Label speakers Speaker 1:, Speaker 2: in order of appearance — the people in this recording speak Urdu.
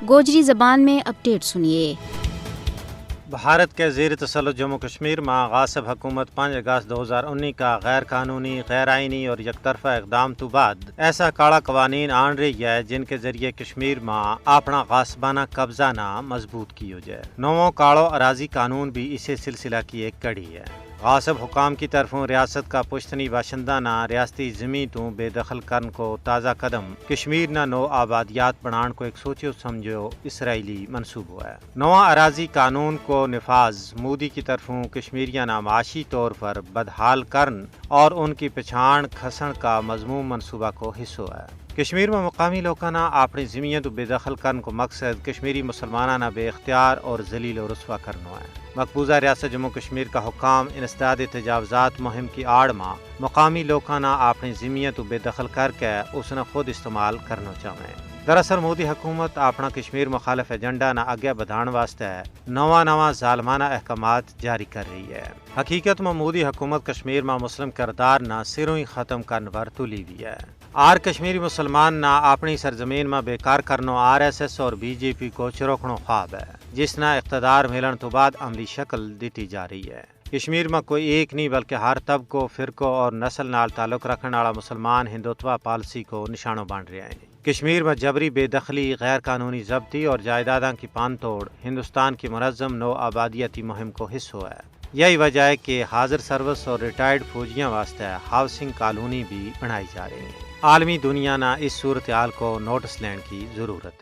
Speaker 1: گوجری زبان میں اپڈیٹ سنیے۔
Speaker 2: بھارت کے زیر تسلط جموں کشمیر میں غاصب حکومت 5 اگست 2019 کا غیر قانونی، غیر آئینی اور یک طرفہ اقدام تو بعد ایسا کاڑا قوانین آن رہی ہے جن کے ذریعے کشمیر میں اپنا غاصبانہ قبضہ نہ مضبوط کی ہو جائے۔ نووں کاڑو اراضی قانون بھی اسی سلسلہ کی ایک کڑی ہے۔ غاصب حکام کی طرفوں ریاست کا پشتنی باشندہ نہ ریاستی زمین تو بے دخل کرن کو تازہ قدم کشمیر نہ نو آبادیات بنان کو ایک سوچو سمجھو اسرائیلی منصوبہ ہے۔ نواں اراضی قانون کو نفاذ مودی کی طرفوں کشمیریاں نہ معاشی طور پر بدحال کرن اور ان کی پچھان کھسن کا مضمون منصوبہ کو حصہ ہے۔ کشمیر میں مقامی لوکاں اپنی زمین تو بے دخل کرن کو مقصد کشمیری مسلمانہ بے اختیار اور ذلیل و رسوا کرنا ہے۔ مقبوضہ ریاست جموں کشمیر کا حکام انسداد تجاوزات مہم کی آڑ میں مقامی لوکاں اپنی زمین تو بے دخل کر کے اس نے خود استعمال کرنا چاہیں۔ دراصل مودی حکومت اپنا کشمیر مخالف ایجنڈا نہ آگے بڑھان واسطے نواں ظالمانہ احکامات جاری کر رہی ہے۔ حقیقت میں مودی حکومت کشمیر میں مسلم کردار نہ سروں ہی ختم کرنے پر تلی ہوئی ہے۔ آر کشمیری مسلمان نہ اپنی سرزمین میں بیکار کرنو RSS اور BJP کو چروکھنو خواب ہے، جس نہ اقتدار ملن تو بعد عملی شکل دیتی جا رہی ہے۔ کشمیر میں کوئی ایک نہیں بلکہ ہر طبقوں، فرقوں اور نسل نال تعلق رکھنے والا مسلمان ہندوتوا پالیسی کو نشانوں بن رہے ہیں۔ کشمیر میں جبری بے دخلی، غیر قانونی ضبطی اور جائیدادوں کی پان توڑ ہندوستان کی منظم نو آبادیاتی مہم کو حصہ ہے۔ یہی وجہ ہے کہ حاضر سروس اور ریٹائرڈ فوجیوں واسطے ہاؤسنگ کالونی بھی بنائی جا رہی ہیں۔ عالمی دنیا نہ اس صورتحال کو نوٹس لینے کی ضرورت ہے۔